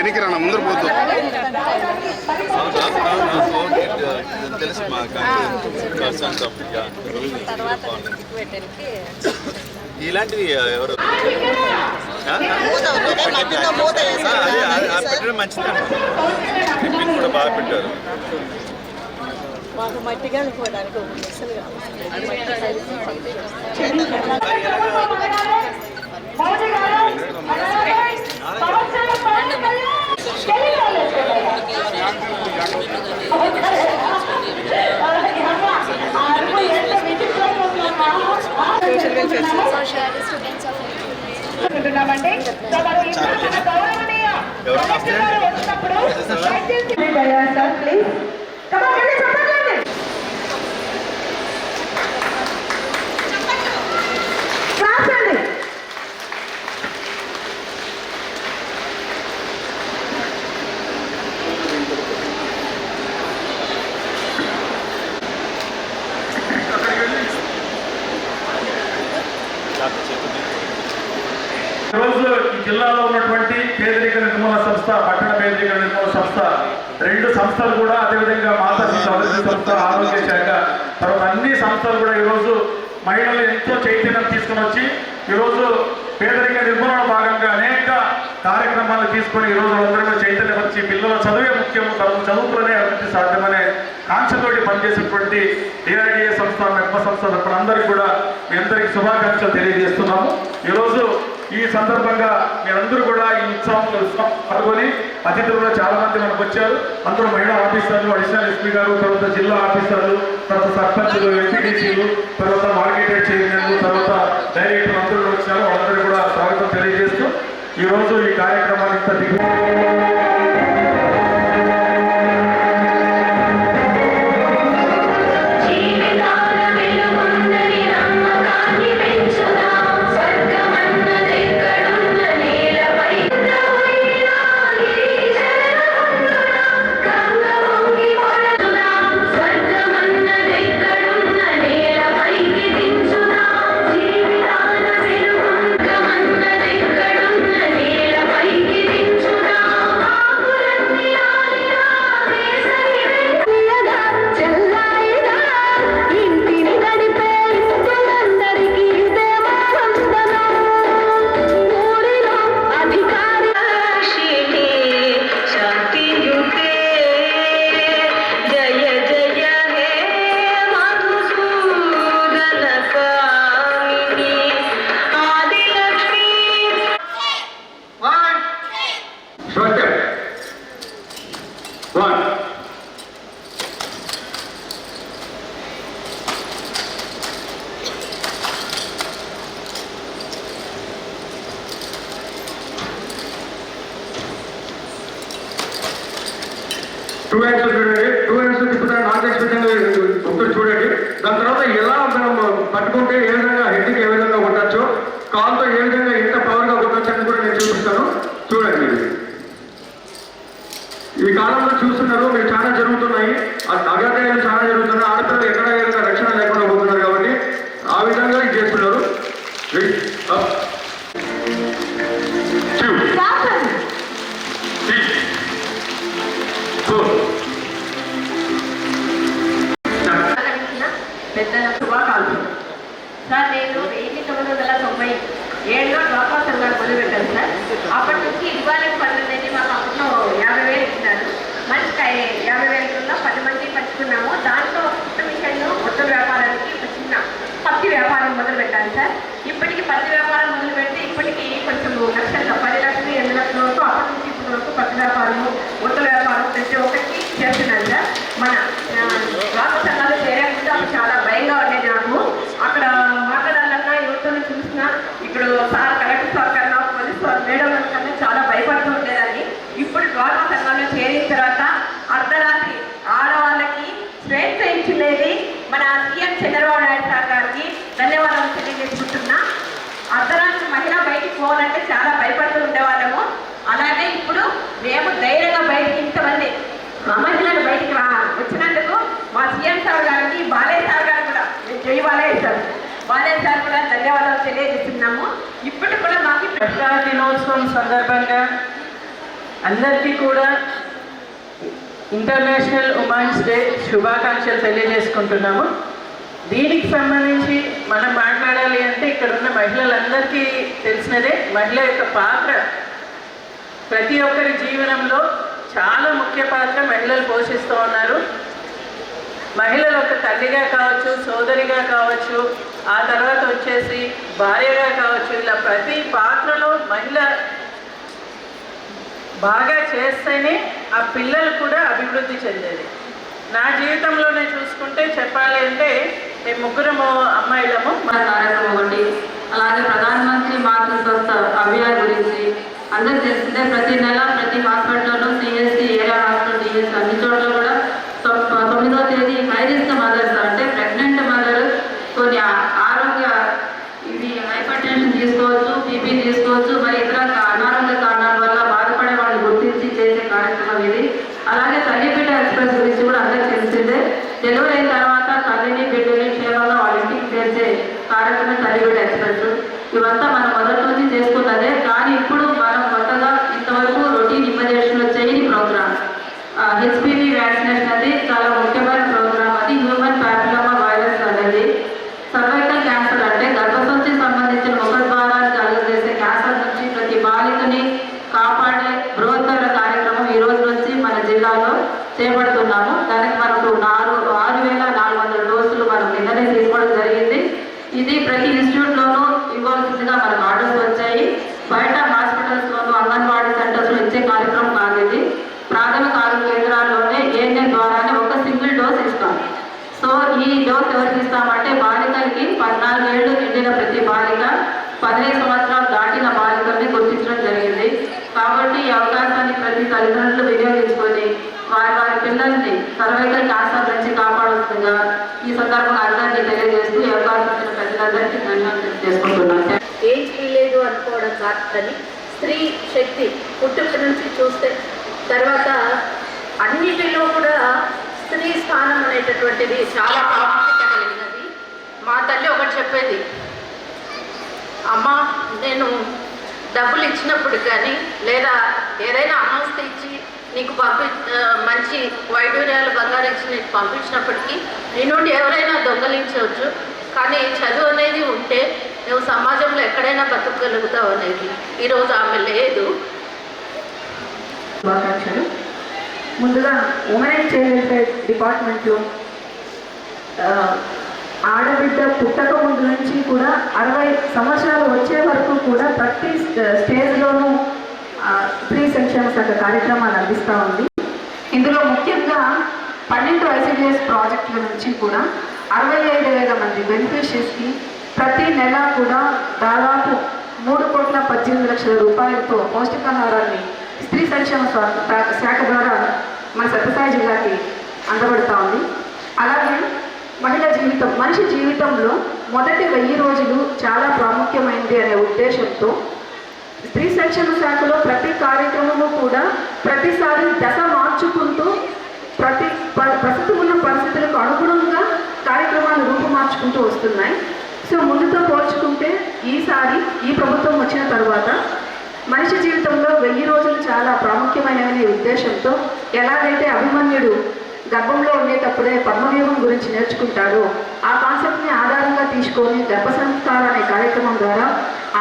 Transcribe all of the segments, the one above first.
ఎనికి రానా ముందర పోతు తెలుసు ఇలాంటివి ఎవరు పెట్టడం మంచిది కూడా బాగా పెట్టారు. మాకు మట్టిగా పోవడానికి ఒక మిషన్ ఈరోజు ఈ జిల్లాలో ఉన్నటువంటి పేదరిక నిర్మూలన సంస్థ, పట్టణ పేదరిక నిర్మూలన సంస్థ, రెండు సంస్థలు కూడా, అదేవిధంగా మాతా శిశు అభివృద్ధి సంస్థ, ఆరోగ్య శాఖ, తర్వాత అన్ని సంస్థలు కూడా ఈరోజు మహిళలు ఎంతో చైతన్యం తీసుకుని వచ్చి ఈరోజు పేదరిక నిర్మూలన భాగంగా అనేక కార్యక్రమాలు తీసుకొని ఈరోజు అందరూ చైతన్యపరిచి పిల్లల చదువే ముఖ్యము, చదువుకునే అభివృద్ధి సాధ్యమనే కాంక్షతోటి పనిచేసినటువంటి డిఆర్డిఏ సంస్థ, మెప్ప సంస్థ అందరికీ కూడా మీ అందరికీ శుభాకాంక్షలు తెలియజేస్తున్నాము. ఈరోజు ఈ సందర్భంగా మీరందరూ కూడా ఈ ఉత్సవంలో పాల్గొని అతిథులు చాలా మంది మనకు వచ్చారు. అందరూ మహిళా ఆఫీసర్లు, అడిషనల్ ఎస్పీ గారు, తర్వాత జిల్లా ఆఫీసర్లు, తర్వాత సర్పంచులు, ఎంపీడీసీలు, తర్వాత మార్కెట్ చైర్మన్లు, తర్వాత డైరెక్టర్లు అందరూ వచ్చారు. వాళ్ళందరూ కూడా స్వాగతం తెలియజేస్తూ ఈరోజు ఈ కార్యక్రమాన్ని ఇంత టూ హ్యాండ్స్ చూడండి, టూ హ్యాండ్స్ తిప్పుతాను, నాన్ ఎక్స్పెక్టెంట్ ఒకటి చూడండి. దాని తర్వాత ఎలా మనం పట్టుకుంటే ఏ విధంగా హెడ్కి ఏ విధంగా కొట్టచ్చు, కాల్తో ఏ విధంగా ఎంత పవర్గా కొట్టచ్చు అని కూడా నేను చూపిస్తాను. చూడండి, ఈ కాలంలో చూస్తున్నారు మీరు చాలా జరుగుతున్నాయి, అగాధ్యాయాలు చాలా జరుగుతున్నాయి. ఆడపిల్లలు ఎక్కడ ఏదైనా రక్షణ లేకుండా పోతున్నారు కాబట్టి ఆ విధంగా ఇది చేస్తున్నారు. పెద్ద శుభాకాంక్షలు సార్. నేను 1997లో డ్వాక్రా సంఘాలు మొదలుపెట్టాను సార్. అప్పటి నుంచి ఇవ్వాలని పనులు అనేది మాకు అప్పట్లో 50,000 ఇచ్చినారు. మనిషికి 50,000లో 10 మంది పంచుకున్నాము. దాంట్లో కొత్త మిషన్లు, కొత్త వ్యాపారానికి ఒక చిన్న పత్తి వ్యాపారం మొదలు పెట్టాను సార్. ఇప్పటికి పత్తి వ్యాపారం మొదలు పెడితే ఇప్పటికీ కొంచెం లక్షలు, 10 లక్షలు, 8 లక్షల వరకు అప్పటి నుంచి ఇప్పటి వరకు పత్తి వ్యాపారము, కొత్త వ్యాపారం ప్రతి ఒక్కరికి చేస్తున్నాను సార్. మన డ్వాక్రా సంఘాలు చేరేకుంటే అప్పుడు చాలా భయంగా ఉండేది నాకు. అక్కడ మాట్లాడాలన్నా యువతను చూసినా ఇప్పుడు సార్ కలెక్టర్ సార్ కన్నా, పోలీస్ సార్ మేడం కన్నా చాలా భయపడుతూ ఉండేదాన్ని. ఇప్పుడు డ్వాక్రా సంఘంలో చేరిన తర్వాత అర్ధరాత్రి ఆడవాళ్ళకి స్వేచ్ఛ ఇచ్చినది మన సీఎం చంద్రబాబు నాయుడు సార్ గారికి ధన్యవాదాలు తెలియజేసుకుంటున్నా. అర్ధరాత్రి మహిళ బయటికి పోవాలంటే చాలా భయపడుతూ ఉండేవాళ్ళము. అలాగే ఇప్పుడు మేము ధైర్యంగా బయటికి ఇంతమంది మహిళలు బయటికి వచ్చినందుకు మా సీఎం సార్ గారికి, బాలయ్య సార్ గారు కూడా, జై బాలయ్య సార్, బాలయ్య సార్ కూడా ధన్యవాదాలు తెలియజేస్తున్నాము. ఇప్పటికి కూడా మాకు మహిళా దినోత్సవం సందర్భంగా అందరికీ కూడా ఇంటర్నేషనల్ ఉమెన్స్ డే శుభాకాంక్షలు తెలియజేసుకుంటున్నాము. దీనికి సంబంధించి మనం మాట్లాడాలి అంటే ఇక్కడ ఉన్న మహిళలందరికీ తెలిసినదే. మహిళ యొక్క పాత్ర ప్రతి ఒక్కరి జీవనంలో చాలా ముఖ్య పాత్ర మహిళలు పోషిస్తూ ఉన్నారు. మహిళలు ఒక తల్లిగా కావచ్చు, సోదరిగా కావచ్చు, ఆ తర్వాత వచ్చేసి భార్యగా కావచ్చు, ఇలా ప్రతి పాత్రలో మహిళ బాగా చేస్తేనే ఆ పిల్లలు కూడా అభివృద్ధి చెందేది. నా జీవితంలోనే చూసుకుంటే చెప్పాలి అంటే మేము ముగ్గురము అమ్మాయిలము. మన కార్యక్రమం ఒకటి, అలాగే ప్రధానమంత్రి మాతృస్వస్థ అభియాన్ గురించి అందరూ తెలిసిందే. ప్రతి నెల ప్రతి హాస్పిటల్లో సిఎస్సి, ఏరియా హాస్పిటల్, డిఎస్ అన్ని చోట్ల కూడా 9వ తేదీ హై రిస్క్ మదర్స్ అంటే ప్రెగ్నెంట్ మదర్ కొన్ని ఆరోగ్య ఇవి హైపర్ టెన్షన్ తీసుకోవచ్చు, బీపీ తీసుకోవచ్చు, మరి ఇతర అనారోగ్య కారణాల వల్ల బాధపడే వాళ్ళు గుర్తించి చేసే కార్యక్రమం ఇది. అలాగే తల్లి బిడ్డ ఎక్స్ప్రెస్ గురించి కూడా అందరూ తెలిసిందే. డెలివరీ అయిన తర్వాత తల్లిని బిడ్డని క్షేమంగా వాళ్ళ ఇంటికి చేర్చే కార్యక్రమం తల్లి బిడ్డ ఎక్స్ప్రెస్. ఇవంతా మనం మొదటి నుంచి చేసుకున్నదే. కానీ ఇప్పుడు మనం కొత్తగా ఇంతవరకు రొటీన్ ఇమ్మీడియేషన్లో చేయని ప్రోగ్రామ్ హెచ్పివి వ్యాక్సినేషన్ అది చాలా ముఖ్యమైన ప్రోగ్రామ్. అది హ్యూమన్ ప్యాపిలోమా వైరస్ అనేది సర్వైకల్ క్యాన్సర్ అంటే గర్భసంచికి సంబంధించిన ముఖద్వారాన్ని కలుగజేసే క్యాన్సర్ నుంచి ప్రతి బాలికని కాపాడే బృహత్తర కార్యక్రమం ఈ రోజు నుంచి మన జిల్లాలో చేపడుతున్నాము. దానికి మనకు 6,400 డోసులు మనం నిన్ననే తీసుకోవడం జరిగింది. ఇది ప్రతి ఇన్స్టిట్యూట్లోనూ ఇవ్వాల్సిందిగా మనకు ఆర్డర్స్ వచ్చాయి. బయట హాస్పిటల్స్లోనూ అంగన్వాడీ సెంటర్స్లో ఇచ్చే కార్యక్రమం కాదు ఇది. ప్రాథమిక ఆరోగ్య కేంద్రాల్లోనే ఏఎన్ఎం ద్వారానే ఒక సింగిల్ డోస్ ఇస్తాం. సో ఈ డోస్ ఎవరికి ఇస్తామంటే బాలికలకి 14 ఏళ్ళు నిండిన ప్రతి బాలిక, 15 సంవత్సరాలు దాటిన బాలికల్ని గుర్తించడం జరిగింది. కాబట్టి ఈ అవకాశాన్ని ప్రతి తల్లిదండ్రులు వినియోగించుకొని వారి పిల్లల్ని సర్వైకల్ క్యాన్సర్ నుంచి కాపాడుతుందిగా ఈ సందర్భంగా అందరినీ తెలియజేస్తూ ఈ అవకాశం ఇచ్చిన ప్రజలందరికీ ధన్యవాదాలు చేసుకుంటున్నాను. ఏజ్ లేదు అనుకోవడం కాదని స్త్రీ శక్తి పుట్టుక నుంచి చూస్తే తర్వాత అన్నిటిలో కూడా స్త్రీ స్థానం అనేటటువంటిది చాలా ప్రాముఖ్యత కలిగినది. మా తల్లి ఒకటి చెప్పేది, అమ్మ నేను డబ్బులు ఇచ్చినప్పుడు కానీ లేదా ఏదైనా అమౌంట్ ఇచ్చి నీకు మంచి వైడూర్యాలు బంగారు ఇచ్చి నీకు పంపించినప్పటికీ నీ నుండి ఎవరైనా దొంగలించవచ్చు, కానీ చదువు అనేది ఉంటే నువ్వు సమాజంలో ఎక్కడైనా బతకగలుగుతావు అనేది. ఈరోజు ఆమె లేదు. శుభాకాంక్షలు. ముందుగా ఉమెన్ అండ్ చైల్డ్ వెల్ఫేర్ డిపార్ట్మెంట్లో ఆడబిడ్డ పుట్టక ముందు నుంచి కూడా 60 సంవత్సరాలు వచ్చే వరకు కూడా ప్రతి స్టేజ్లోనూ స్త్రీ సంక్షేమ శాఖ కార్యక్రమాలు అందిస్తూ ఉంది. ఇందులో ముఖ్యంగా 12 ఐసిడిఎస్ ప్రాజెక్టుల నుంచి కూడా 65,000 మంది బెనిఫిషరీస్కి ప్రతి నెల కూడా దాదాపు 3,18,00,000 రూపాయలతో పౌష్టికాహారాన్ని స్త్రీ సంక్షేమ శాఖ ద్వారా మన సత్యసాయి జిల్లాకి అందబడుతూ ఉంది. అలాగే మనిషి జీవితంలో మొదటి 1000 రోజులు చాలా ప్రాముఖ్యమైనది అనే ఉద్దేశంతో స్త్రీ సంక్షేమ శాఖలో ప్రతి కార్యక్రమము కూడా ప్రతిసారి దశ మార్చుకుంటూ ప్రస్తుతం ఉన్న పరిస్థితులకు అనుగుణంగా కార్యక్రమాలు రూపుమార్చుకుంటూ వస్తున్నాయి. సో ముందుతో పోల్చుకుంటే ఈసారి ఈ ప్రభుత్వం వచ్చిన తర్వాత మనిషి జీవితంలో 1000 రోజులు చాలా ప్రాముఖ్యమైనవనే ఉద్దేశంతో ఎలాగైతే అభిమన్యుడు గర్భంలో ఉండేటప్పుడే పద్మవ్యూహం గురించి నేర్చుకుంటాడో ఆ కాన్సెప్ట్ని ఆధారంగా తీసుకొని గర్భ సంస్కారం అనే కార్యక్రమం ద్వారా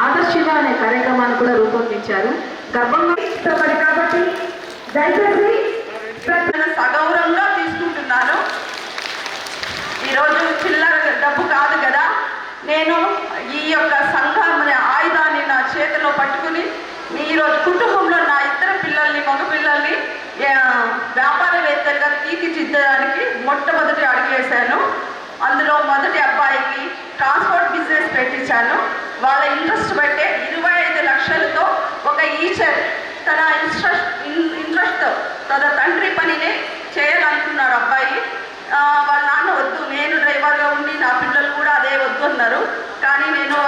ఆదర్శిల అనే కార్యక్రమాన్ని కూడా రూపొందించారు. గర్భంలో ఇష్టపడి కాబట్టి దయచేసి సగౌరవంగా తీసుకుంటున్నాను. ఈరోజు చిల్లర డబ్బు కాదు కదా. నేను ఈ యొక్క సంఘం ఆయుధాన్ని నా చేతిలో పట్టుకుని ఈరోజు కుటుంబంలో నా 2 పిల్లల్ని మగపిల్లల్ని వ్యాపారవేత్తలుగా తీర్చిదిద్దడానికి మొట్టమొదటి అడుగేశాను. అందులో మొదటి అబ్బాయికి ట్రాన్స్పోర్ట్ బిజినెస్ పెట్టించాను. వాళ్ళ ఇంట్రెస్ట్ బట్టే 25 లక్షలతో ఒక ఈచర్ తన ఇంట్రెస్ట్తో తన తండ్రి పనినే చేయాలనుకున్నాడు అబ్బాయి. వాళ్ళ నాన్న వద్దు, నేను డ్రైవర్గా ఉండి నా పిల్లలు కూడా అదే వద్దు అన్నారు. కానీ నేను